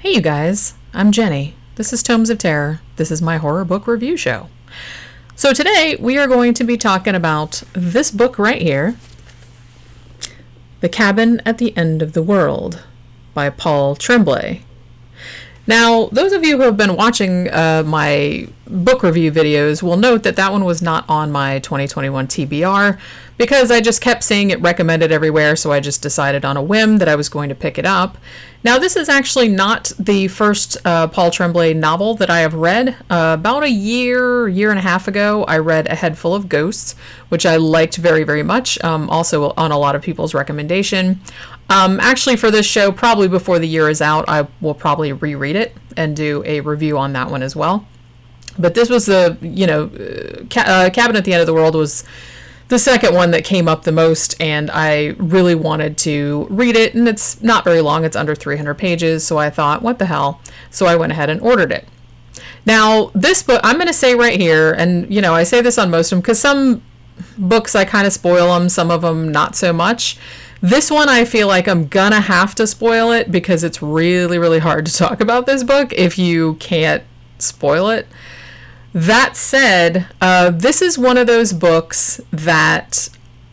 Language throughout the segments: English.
Hey you guys, I'm Jenny. This is Tomes of Terror. This is my horror book review show. So today we are going to be talking about this book right here, The Cabin at the End of the World by Paul Tremblay. Now, those of you who have been watching my book review videos will note that that one was not on my 2021 TBR because I just kept seeing it recommended everywhere, so I just decided on a whim that I was going to pick it up. Now, this is actually not the first Paul Tremblay novel that I have read. About a year and a half ago, I read A Head Full of Ghosts, which I liked very, very much, also on a lot of people's recommendation. Actually, for this show, probably before the year is out, I will probably reread it and do a review on that one as well. But this was the, Cabin at the End of the World was the second one that came up the most, and I really wanted to read it, and it's not very long. It's under 300 pages, so I thought, what the hell? So I went ahead and ordered it. Now, this book, I'm going to say right here, and, I say this on most of them, because some books I kind of spoil them, some of them not so much. This one, I feel like I'm going to have to spoil it, because it's really, really hard to talk about this book if you can't spoil it. That said, this is one of those books that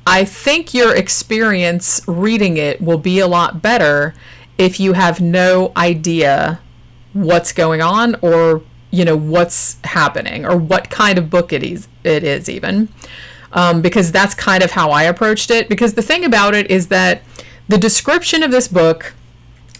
I think your experience reading it will be a lot better if you have no idea what's going on or, what's happening or what kind of book it is even. Because that's kind of how I approached it. Because the thing about it is that the description of this book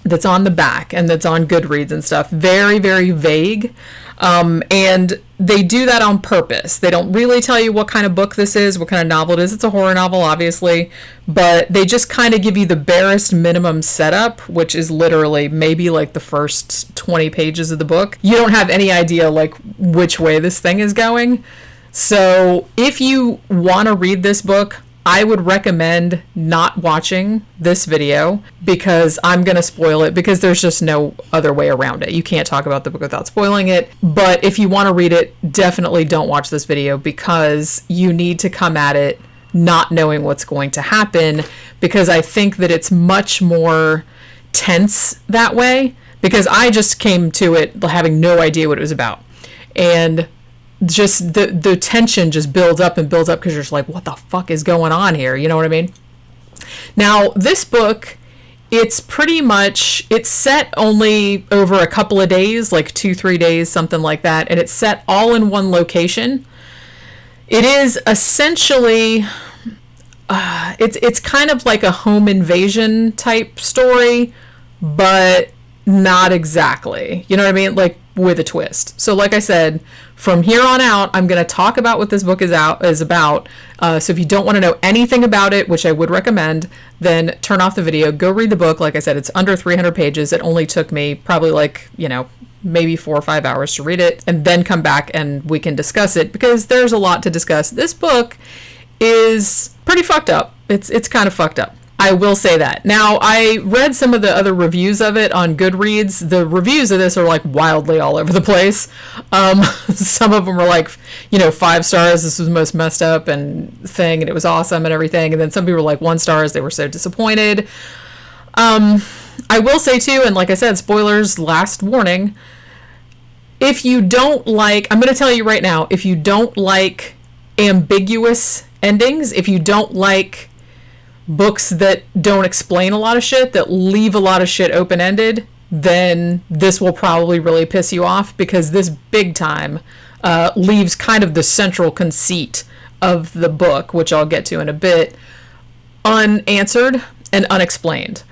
that's on the back and that's on Goodreads and stuff, very, very vague. And they do that on purpose. They don't really tell you what kind of book this is, what kind of novel it is. It's a horror novel, obviously, but they just kind of give you the barest minimum setup, which is literally maybe like the first 20 pages of the book. You don't have any idea like which way this thing is going. So if you want to read this book, I would recommend not watching this video because I'm going to spoil it because there's just no other way around it. You can't talk about the book without spoiling it. But if you want to read it, definitely don't watch this video because you need to come at it not knowing what's going to happen, because I think that it's much more tense that way, because I just came to it having no idea what it was about. And just the tension just builds up and builds up because you're just like, what the fuck is going on here? You know what I mean? Now, this book, it's set only over a couple of days, like 2-3 days, something like that. And it's set all in one location. It is essentially, it's kind of like a home invasion type story, but not exactly. You know what I mean? Like with a twist. So like I said, from here on out, I'm going to talk about what this book is about. So if you don't want to know anything about it, which I would recommend, then turn off the video, go read the book. Like I said, it's under 300 pages. It only took me probably maybe 4 or 5 hours to read it, and then come back and we can discuss it because there's a lot to discuss. This book is pretty fucked up. It's kind of fucked up. I will say that. Now, I read some of the other reviews of it on Goodreads. The reviews of this are like wildly all over the place. Some of them were like, 5 stars, this was the most messed up and thing, and it was awesome and everything. And then some people were like 1 stars, they were so disappointed. I will say too, and like I said, spoilers, last warning. If you don't like, I'm going to tell you right now, if you don't like ambiguous endings, if you don't like books that don't explain a lot of shit, that leave a lot of shit open-ended, then this will probably really piss you off, because this big time leaves kind of the central conceit of the book, which I'll get to in a bit, unanswered and unexplained.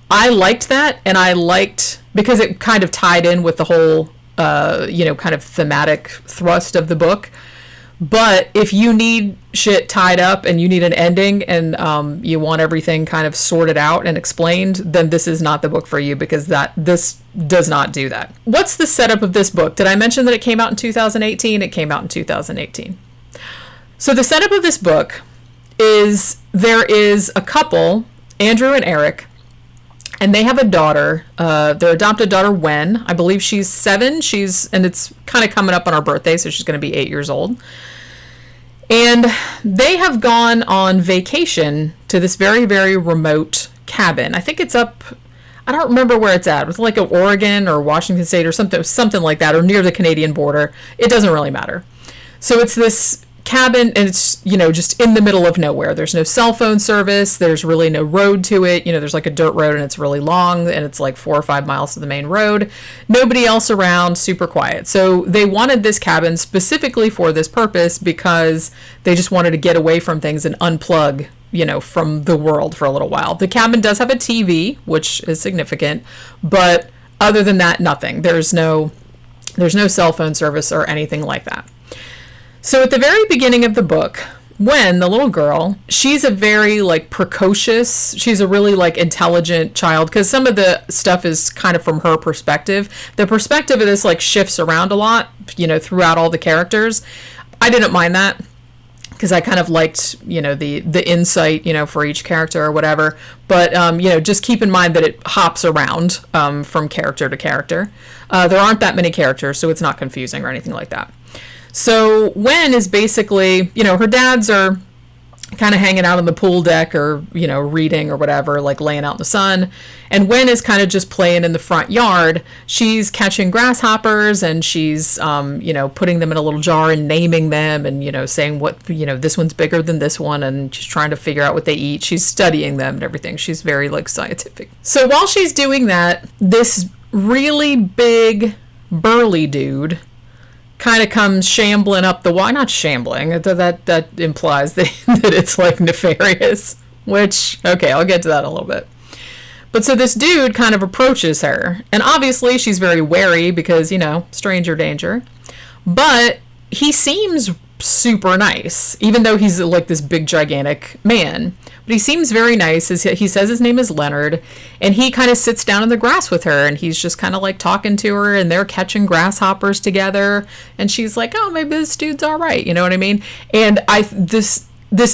I liked that, and I liked, because it kind of tied in with the whole, kind of thematic thrust of the book. But if you need shit tied up and you need an ending and you want everything kind of sorted out and explained, then this is not the book for you, because this does not do that. What's the setup of this book? Did I mention that it came out in 2018? It came out in 2018. So the setup of this book is there is a couple, Andrew and Eric, and they have a daughter, their adopted daughter, Gwen. I believe she's 7. And it's kind of coming up on her birthday, so she's going to be 8 years old. And they have gone on vacation to this very, very remote cabin. I think it's up, I don't remember where it's at. It's like Oregon or Washington State or something like that, or near the Canadian border. It doesn't really matter. So it's this cabin, and it's, just in the middle of nowhere. There's no cell phone service. There's really no road to it. There's like a dirt road, and it's really long, and it's like 4 or 5 miles to the main road. Nobody else around, super quiet. So they wanted this cabin specifically for this purpose because they just wanted to get away from things and unplug, from the world for a little while. The cabin does have a TV, which is significant, but other than that, nothing. There's no cell phone service or anything like that. So at the very beginning of the book, Gwen, the little girl, she's a very precocious, she's a really intelligent child, because some of the stuff is kind of from her perspective. The perspective of this shifts around a lot, throughout all the characters. I didn't mind that, because I kind of liked, the insight, for each character or whatever. But, just keep in mind that it hops around from character to character. There aren't that many characters, so it's not confusing or anything like that. So Gwen is basically, her dads are kind of hanging out on the pool deck or, reading or whatever, laying out in the sun. And Gwen is kind of just playing in the front yard. She's catching grasshoppers, and she's, putting them in a little jar and naming them and, saying what, this one's bigger than this one. And she's trying to figure out what they eat. She's studying them and everything. She's very scientific. So while she's doing that, this really big burly dude kind of comes shambling up the wall. Not shambling. That implies that it's nefarious, which, okay, I'll get to that in a little bit. But so this dude kind of approaches her, and obviously she's very wary because, stranger danger. But he seems super nice, even though he's this big gigantic man. But he seems very nice. He says his name is Leonard, and he kind of sits down in the grass with her, and he's just kind of talking to her, and they're catching grasshoppers together, and she's like, oh, maybe this dude's all right, you know what I mean? And this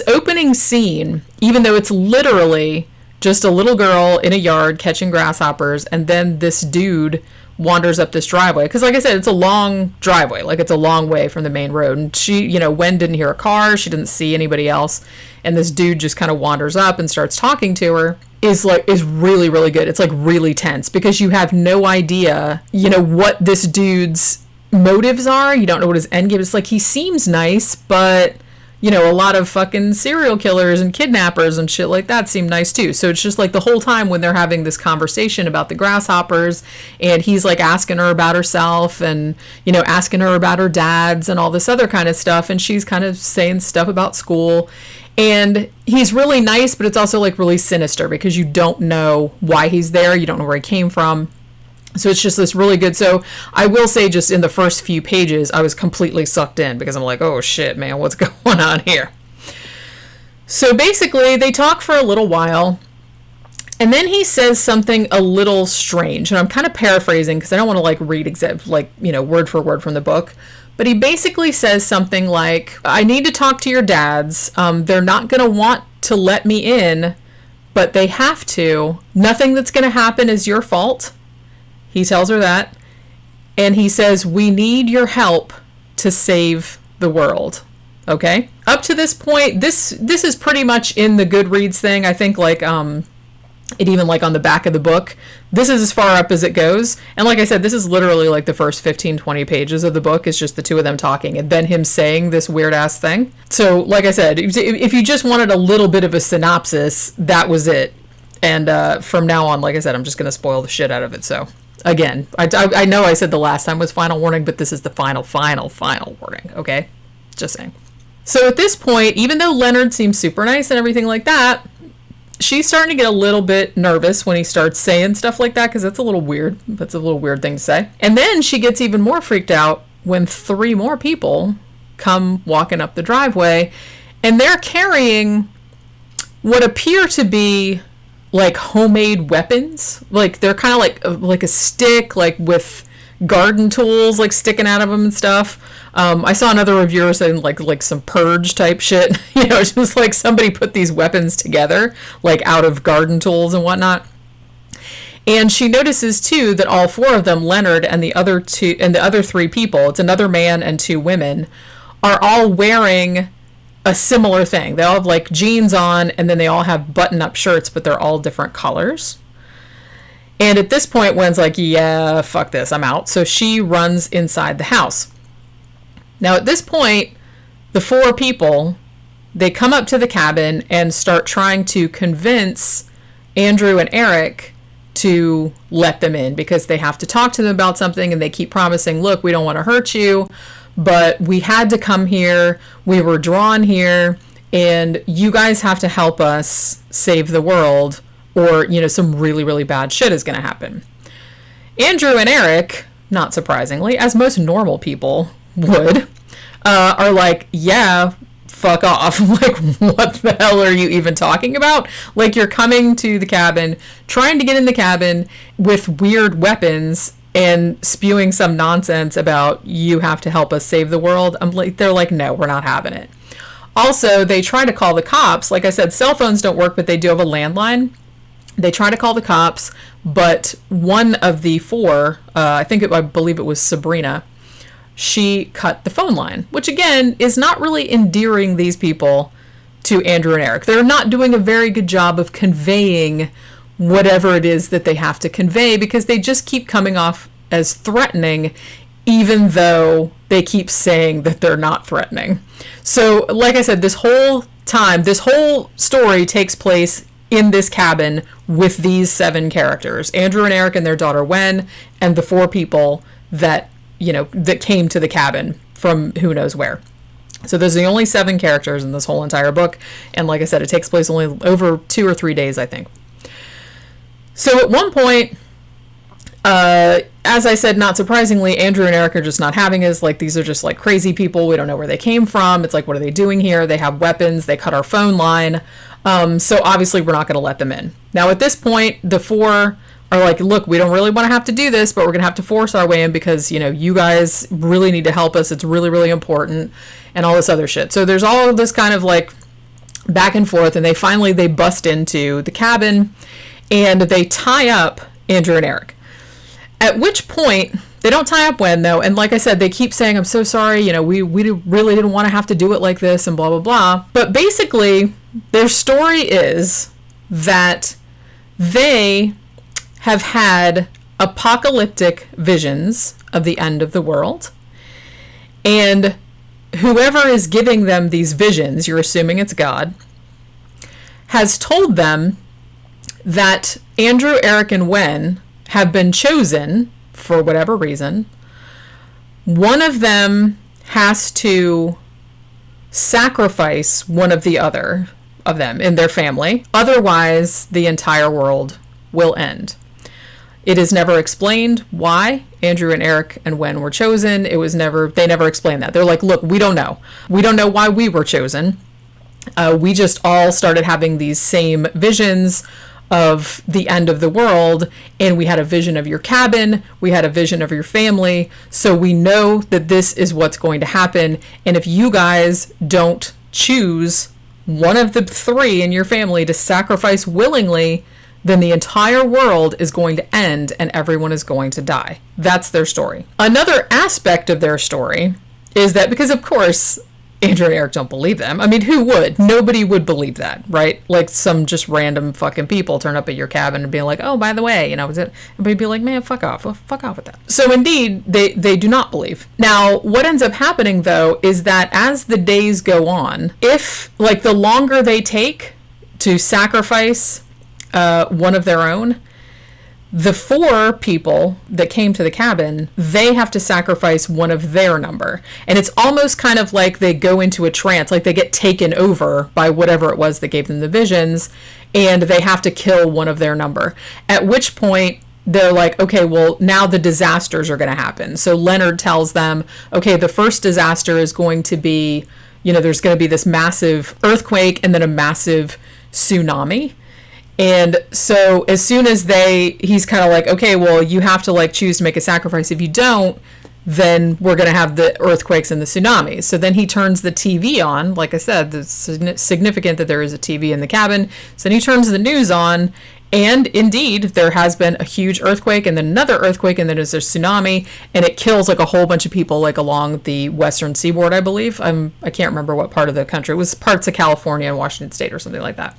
opening scene, even though it's literally just a little girl in a yard catching grasshoppers, and then this dude wanders up this driveway, because like I said, it's a long driveway, it's a long way from the main road, and she, Gwen didn't hear a car, she didn't see anybody else, and this dude just kind of wanders up and starts talking to her, is really, really good. It's really tense, because you have no idea, what this dude's motives are. You don't know what his end game is. He seems nice, but a lot of fucking serial killers and kidnappers and shit like that seem nice too. So it's just the whole time when they're having this conversation about the grasshoppers, and he's asking her about herself and, asking her about her dads and all this other kind of stuff. And she's kind of saying stuff about school, and he's really nice, but it's also really sinister, because you don't know why he's there. You don't know where he came from. So it's just this really good. So I will say, just in the first few pages, I was completely sucked in, because I'm oh shit, man, what's going on here? So basically they talk for a little while, and then he says something a little strange, and I'm kind of paraphrasing because I don't want to read word for word from the book. But he basically says something like, I need to talk to your dads. They're not going to want to let me in, but they have to. Nothing that's going to happen is your fault. He tells her that. And he says, we need your help to save the world. Okay? Up to this point, this is pretty much in the Goodreads thing. I think it even on the back of the book, this is as far up as it goes. And like I said, this is literally the first 15, 20 pages of the book is just the two of them talking, and then him saying this weird ass thing. So like I said, if you just wanted a little bit of a synopsis, that was it. And from now on, like I said, I'm just going to spoil the shit out of it. So again, I know I said the last time was final warning, but this is the final warning. Okay? Just saying. So at this point, even though Leonard seems super nice and everything like that, she's starting to get a little bit nervous when he starts saying stuff like that, because that's a little weird. That's a little weird thing to say. And then she gets even more freaked out when 3 more people come walking up the driveway, and they're carrying what appear to be homemade weapons. They're kind of like a stick, with garden tools sticking out of them and stuff. I saw another reviewer saying like some purge type shit. Just somebody put these weapons together out of garden tools and whatnot. And she notices too that all 4 of them, Leonard and the other 3 people, it's another man and 2 women, are all wearing a similar thing. They all have jeans on, and then they all have button-up shirts, but they're all different colors. And at this point, Gwen's like, yeah, fuck this, I'm out. So she runs inside the house. Now, at this point, the 4 people, they come up to the cabin and start trying to convince Andrew and Eric to let them in because they have to talk to them about something, and they keep promising, look, we don't want to hurt you, but we had to come here, we were drawn here, and you guys have to help us save the world, or, you know, some really, really bad shit is going to happen. Andrew and Eric, not surprisingly, as most normal people would, are like, yeah, fuck off. Like, what the hell are you even talking about? Like, you're coming to the cabin, trying to get in the cabin with weird weapons and spewing some nonsense about you have to help us save the world. They're like, no, we're not having it. Also, they try to call the cops. Like I said, cell phones don't work, but they do have a landline. They try to call the cops, but one of the 4, I believe it was Sabrina, she cut the phone line, which again is not really endearing these people to Andrew and Eric. They're not doing a very good job of conveying whatever it is that they have to convey, because they just keep coming off as threatening, even though they keep saying that they're not threatening. So, like I said, this whole story takes place in this cabin with these 7 characters, Andrew and Eric and their daughter Gwen, and the 4 people that came to the cabin from who knows where. So there's the only 7 characters in this whole entire book. And like I said, it takes place only over 2 or 3 days, I think. So at one point, as I said, not surprisingly, Andrew and Eric are just not having it. Like, these are just like crazy people. We don't know where they came from. It's like, what are they doing here? They have weapons. They cut our phone line. So obviously we're not going to let them in. Now at this point, the 4 are like, look, we don't really want to have to do this, but we're going to have to force our way in because, you guys really need to help us. It's really, really important, and all this other shit. So there's all of this kind of like back and forth, and they bust into the cabin and they tie up Andrew and Eric. At which point, they don't tie up Gwen though. And like I said, they keep saying, I'm so sorry, we really didn't want to have to do it like this and blah, blah, blah. But basically, their story is that they have had apocalyptic visions of the end of the world. And whoever is giving them these visions, you're assuming it's God, has told them that Andrew, Eric, and Gwen have been chosen for whatever reason. One of them has to sacrifice one of the other of them in their family. Otherwise, the entire world will end. It is never explained why Andrew and Eric and Gwen were chosen. They never explained that. They're like, look, we don't know. We don't know why we were chosen. We just all started having these same visions of the end of the world, and we had a vision of your cabin, we had a vision of your family, so we know that this is what's going to happen, and if you guys don't choose one of the 3 in your family to sacrifice willingly, then the entire world is going to end and everyone is going to die. That's their story. Another aspect of their story is that, because of course Andrew and Eric don't believe them. I mean, who would? Nobody would believe that, right? Like, some just random fucking people turn up at your cabin and be like, oh, by the way, everybody'd be like, man, fuck off with that. So indeed, they do not believe. Now, what ends up happening though is that as the days go on, if like the longer they take to sacrifice one of their own, the 4 people that came to the cabin, they have to sacrifice one of their number. And it's almost kind of like they go into a trance, like they get taken over by whatever it was that gave them the visions, and they have to kill one of their number. At which point, they're like, okay, well, now the disasters are going to happen. So Leonard tells them, okay, the first disaster is going to be, there's going to be this massive earthquake and then a massive tsunami. And so as soon as he's kind of like, okay, well, you have to like choose to make a sacrifice. If you don't, then we're going to have the earthquakes and the tsunamis. So then he turns the TV on. Like I said, it's significant that there is a TV in the cabin. So then he turns the news on, and indeed there has been a huge earthquake and then another earthquake, and then there's a tsunami, and it kills like a whole bunch of people like along the western seaboard, I believe. I can't remember what part of the country. It was parts of California and Washington State or something like that.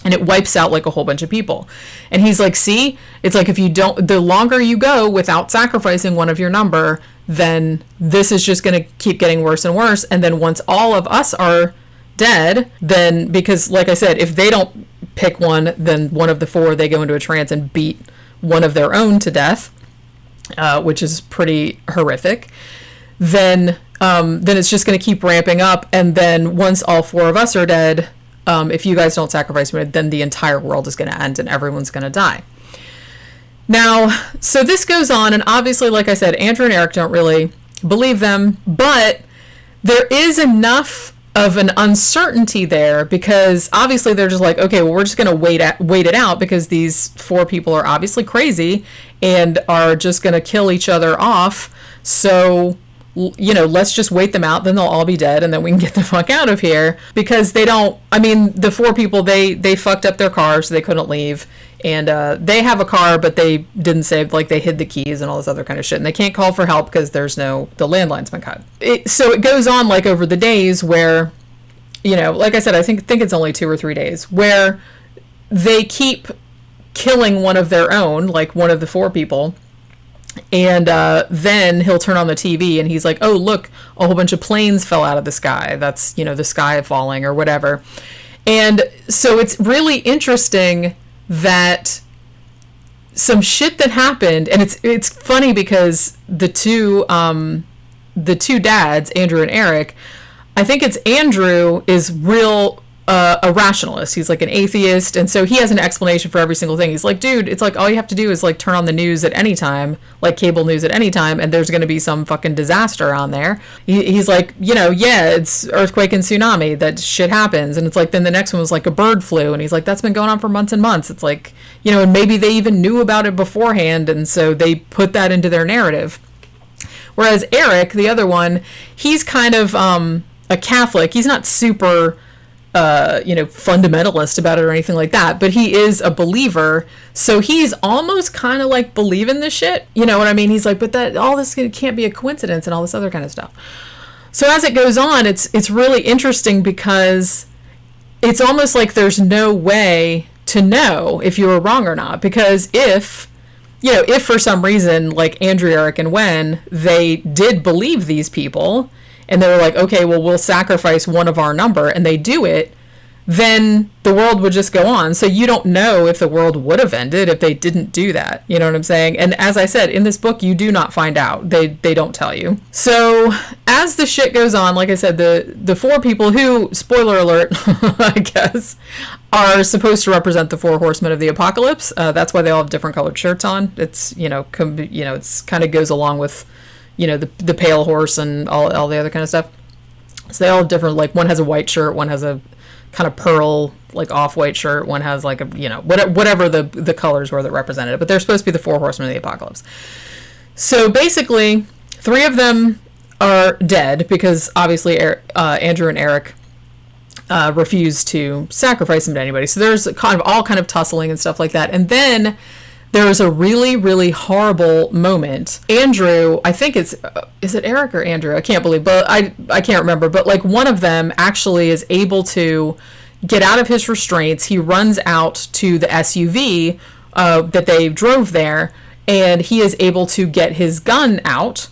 and it wipes out like a whole bunch of people. And he's like, see, it's like if you don't, the longer you go without sacrificing one of your number, then this is just going to keep getting worse and worse. And then once all of us are dead, then, because like I said, if they don't pick one, then one of the four, they go into a trance and beat one of their own to death, which is pretty horrific. Then it's just going to keep ramping up. And then once all four of us are dead, if you guys don't sacrifice me, then the entire world is going to end and everyone's going to die. Now, so this goes on, and obviously, like I said, Andrew and Eric don't really believe them, but there is enough of an uncertainty there, because obviously they're just like, okay, well, we're just going to wait it out, because these four people are obviously crazy and are just going to kill each other off. So, you know, let's just wait them out, then they'll all be dead, and then we can get the fuck out of here. Because they don't, I mean, the four people, they fucked up their car, so they couldn't leave. And they have a car, but they didn't save, like, they hid the keys and all this other kind of shit. And they can't call for help because the landline's been cut. So it goes on, like, over the days where, you know, like I said, I think it's only 2 or 3 days, where they keep killing one of their own, like one of the four people. And then he'll turn on the TV and he's like, oh, look, a whole bunch of planes fell out of the sky. That's, you know, the sky falling or whatever. And so it's really interesting that some shit that happened, and it's funny because the two dads, Andrew and Eric, I think it's Andrew is real a rationalist. He's like an atheist, and so he has an explanation for every single thing. He's like, dude, it's like all you have to do is like turn on the news at any time, like cable news at any time, and there's going to be some fucking disaster on there. He's like, you know, yeah, it's earthquake and tsunami, that shit happens. And it's like, then the next one was like a bird flu, and he's like, that's been going on for months and months. It's like, you know, and maybe they even knew about it beforehand, and so they put that into their narrative. Whereas Eric, the other one, he's kind of a Catholic. He's not super fundamentalist about it or anything like that, but he is a believer, so he's almost kind of like believing this shit, you know what I mean? He's like, but that all this can't be a coincidence and all this other kind of stuff. So as it goes on, it's really interesting, because it's almost like there's no way to know if you were wrong or not, because if for some reason, like Andrew, Eric, and Gwen, they did believe these people, and they were like, okay, well, we'll sacrifice one of our number, and they do it, then the world would just go on. So you don't know if the world would have ended if they didn't do that. You know what I'm saying? And as I said, in this book, you do not find out. They don't tell you. So as the shit goes on, like I said, the four people who, spoiler alert, I guess, are supposed to represent the four horsemen of the apocalypse. That's why they all have different colored shirts on. It's, it's kind of goes along with, the pale horse and all the other kind of stuff. So they all have different, like one has a white shirt, one has a kind of pearl, like off-white shirt, one has like a, whatever the colors were that represented it. But they're supposed to be the four horsemen of the apocalypse. So basically, 3 of them are dead because obviously Andrew and Eric refused to sacrifice them to anybody. So there's all kind of tussling and stuff like that. And then there was a really, really horrible moment. Andrew, I think is it Eric or Andrew? I can't believe, but I can't remember. But like one of them actually is able to get out of his restraints. He runs out to the SUV that they drove there, and he is able to get his gun out.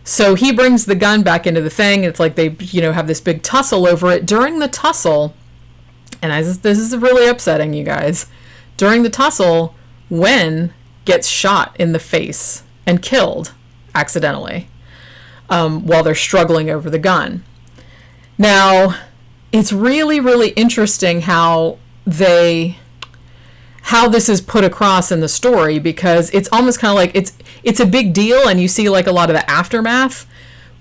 So he brings the gun back into the thing. It's like they, have this big tussle over it. During the tussle, and this is really upsetting, you guys. During the tussle, Gwen gets shot in the face and killed accidentally while they're struggling over the gun. Now, it's really, really interesting how this is put across in the story, because it's almost kind of like it's a big deal and you see like a lot of the aftermath,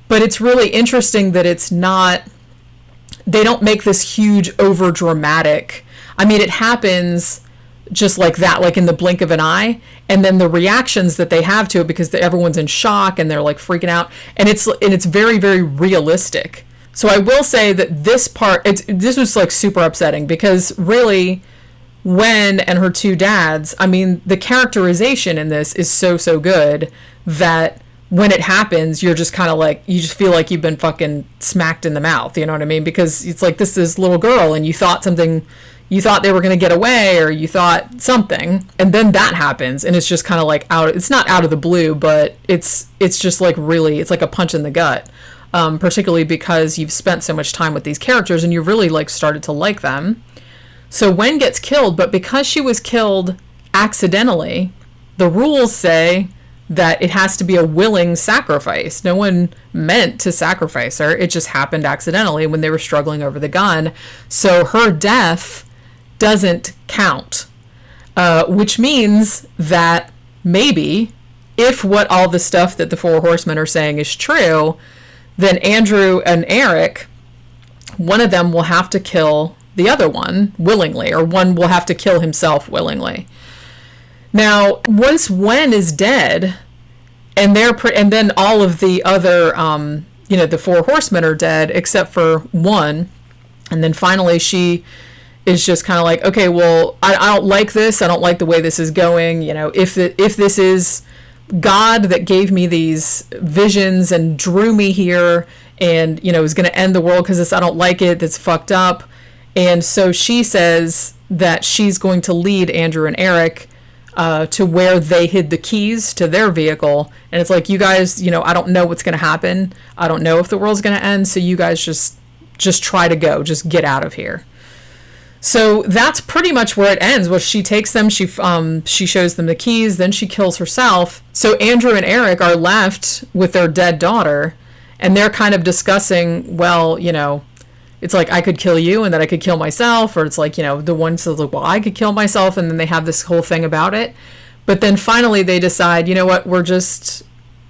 but it's really interesting that it's not, they don't make this huge over dramatic. I mean, it happens just like that, like in the blink of an eye, and then the reactions that they have to it, because everyone's in shock and they're like freaking out, and it's very, very realistic. So I will say that this part, this was like super upsetting, because really Gwen and her 2 dads, I mean, the characterization in this is so good that when it happens, you're just kind of like, you just feel like you've been fucking smacked in the mouth, you know what I mean? Because it's like this little girl, and you thought something, you thought they were going to get away, or you thought something, and then that happens, and it's just kind of like it's not out of the blue, but it's just like really, it's like a punch in the gut, particularly because you've spent so much time with these characters and you've really like started to like them. So Gwen gets killed, but because she was killed accidentally, the rules say that it has to be a willing sacrifice. No one meant to sacrifice her. It just happened accidentally when they were struggling over the gun. So her death doesn't count, which means that maybe if what all the stuff that the Four Horsemen are saying is true, then Andrew and Eric, one of them will have to kill the other one willingly, or one will have to kill himself willingly. Now, once Gwen is dead, and then all of the other, the Four Horsemen are dead except for one, and then finally she is just kind of like, okay, well, I don't like this. I don't like the way this is going. If this is God that gave me these visions and drew me here, and is going to end the world because I don't like it. That's fucked up. And so she says that she's going to lead Andrew and Eric to where they hid the keys to their vehicle. And it's like, you guys, I don't know what's going to happen. I don't know if the world's going to end. So you guys just try to go, just get out of here. So that's pretty much where it ends. Well, she takes them, she shows them the keys, then she kills herself. So Andrew and Eric are left with their dead daughter, and they're kind of discussing, well, it's like, I could kill you and then I could kill myself, or it's like, the one says, like, well, I could kill myself, and then they have this whole thing about it. But then finally they decide, you know what, we're just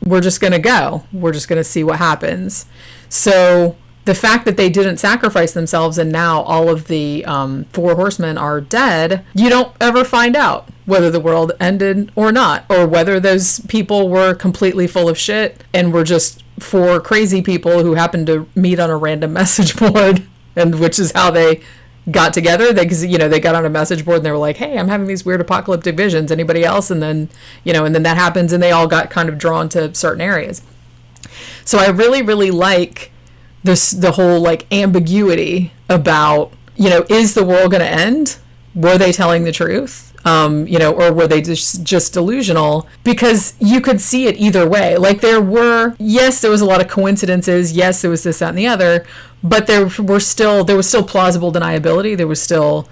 going to go. We're just going to see what happens. So the fact that they didn't sacrifice themselves and now all of the Four Horsemen are dead, you don't ever find out whether the world ended or not, or whether those people were completely full of shit and were just four crazy people who happened to meet on a random message board, and which is how they got together. They got on a message board and they were like, hey, I'm having these weird apocalyptic visions. Anybody else? And then, and then that happens, and they all got kind of drawn to certain areas. So I really, really like the whole like ambiguity about, is the world going to end? Were they telling the truth? Or were they just delusional? Because you could see it either way. Like there was a lot of coincidences. Yes, there was this, that, and the other, but there was still plausible deniability. There was still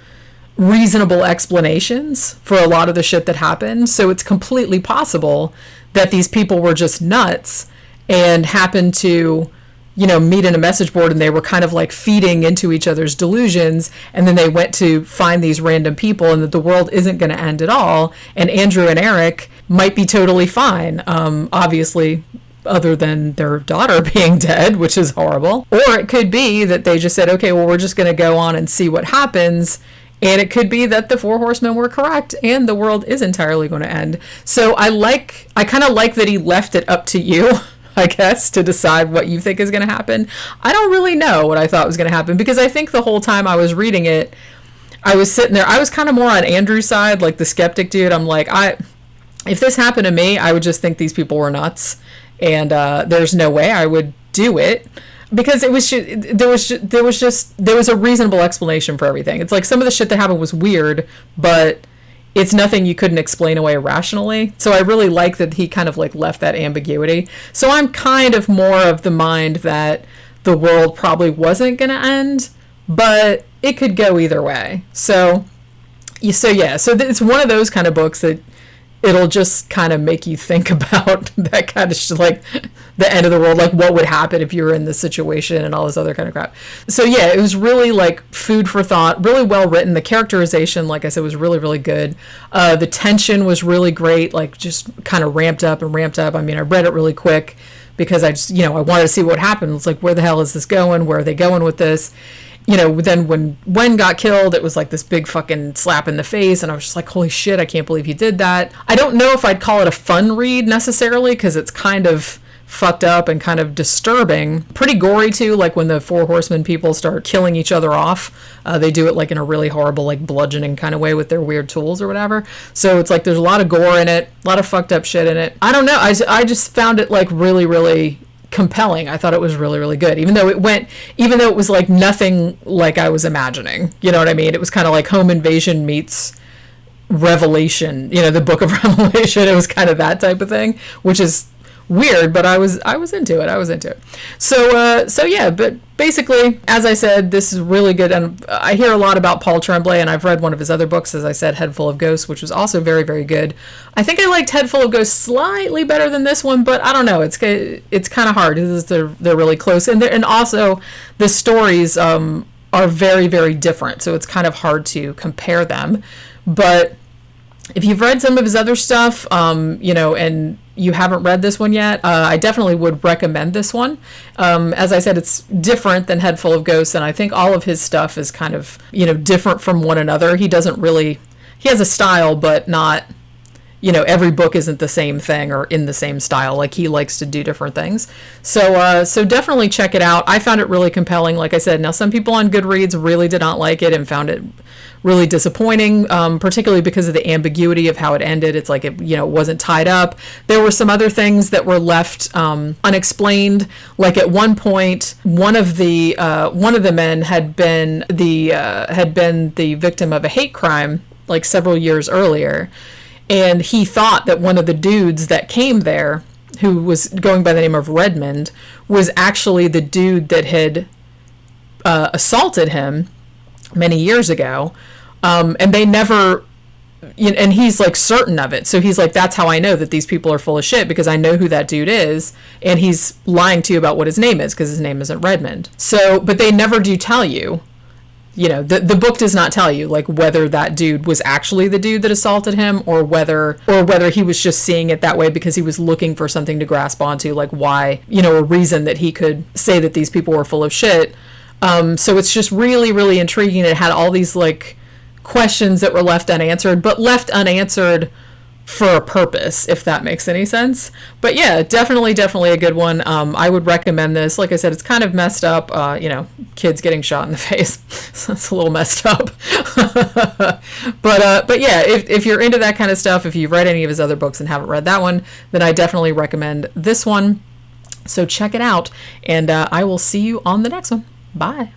reasonable explanations for a lot of the shit that happened. So it's completely possible that these people were just nuts and happened to meet in a message board, and they were kind of like feeding into each other's delusions, and then they went to find these random people, and that the world isn't going to end at all, and Andrew and Eric might be totally fine, obviously, other than their daughter being dead, which is horrible. Or it could be that they just said, okay, well, we're just going to go on and see what happens, and it could be that the Four Horsemen were correct and the world is entirely going to end. So I kind of like that he left it up to you, I guess, to decide what you think is going to happen. I don't really know what I thought was going to happen, because I think the whole time I was reading it, I was sitting there, I was kind of more on Andrew's side, like the skeptic dude. I'm like, if this happened to me, I would just think these people were nuts, and there's no way I would do it, because it was there was a reasonable explanation for everything. It's like some of the shit that happened was weird, but it's nothing you couldn't explain away rationally. So I really like that he kind of like left that ambiguity. So I'm kind of more of the mind that the world probably wasn't going to end, but it could go either way. So it's one of those kind of books that it'll just kind of make you think about that kind of shit, like the end of the world, like what would happen if you were in this situation and all this other kind of crap. So yeah, it was really like food for thought, really well written. The characterization, like I said, was really, really good. The tension was really great, like just kind of ramped up. I mean, I read it really quick because I just, I wanted to see what happened. It's like, where the hell is this going? Where are they going with this? Then when Gwen got killed, it was like this big fucking slap in the face, and I was just like, holy shit, I can't believe he did that. I don't know if I'd call it a fun read necessarily, because it's kind of fucked up and kind of disturbing. Pretty gory too, like when the Four Horsemen people start killing each other off. They do it like in a really horrible, like bludgeoning kind of way with their weird tools or whatever. So it's like there's a lot of gore in it, a lot of fucked up shit in it. I don't know, I just found it like really, really compelling. I thought it was really, really good, even though it was like nothing like I was imagining. You know what I mean? It was kind of like Home Invasion meets Revelation, the Book of Revelation. It was kind of that type of thing, which is weird, but I was into it. So yeah, but basically, as I said, this is really good, and I hear a lot about Paul Tremblay, and I've read one of his other books, as I said, Head Full of Ghosts, which was also very, very good. I think I liked Head Full of Ghosts slightly better than this one, but I don't know. It's kind of hard. They're really close, and also the stories are very, very different, so it's kind of hard to compare them. But if you've read some of his other stuff, and you haven't read this one yet, I definitely would recommend this one. As I said, it's different than Head Full of Ghosts, and I think all of his stuff is kind of, different from one another. He has a style, but not, every book isn't the same thing or in the same style. Like, he likes to do different things. So definitely check it out. I found it really compelling, like I said. Now, some people on Goodreads really did not like it and found it really disappointing, particularly because of the ambiguity of how it ended. It's like it wasn't tied up. There were some other things that were left unexplained. Like, at one point, one of the men had been the victim of a hate crime like several years earlier, and he thought that one of the dudes that came there, who was going by the name of Redmond, was actually the dude that had assaulted him many years ago, and they never, and he's like certain of it. So he's like, that's how I know that these people are full of shit, because I know who that dude is, and he's lying to you about what his name is, because his name isn't Redmond. So, but they never do tell you, the book does not tell you, like, whether that dude was actually the dude that assaulted him, or whether he was just seeing it that way because he was looking for something to grasp onto, like why, a reason that he could say that these people were full of shit. So it's just really, really intriguing. It had all these like questions that were left unanswered, but left unanswered for a purpose, if that makes any sense. But yeah, definitely a good one. I would recommend this. Like I said, it's kind of messed up. Kids getting shot in the face. So it's a little messed up. But yeah, if you're into that kind of stuff, if you've read any of his other books and haven't read that one, then I definitely recommend this one. So check it out, and I will see you on the next one. Bye.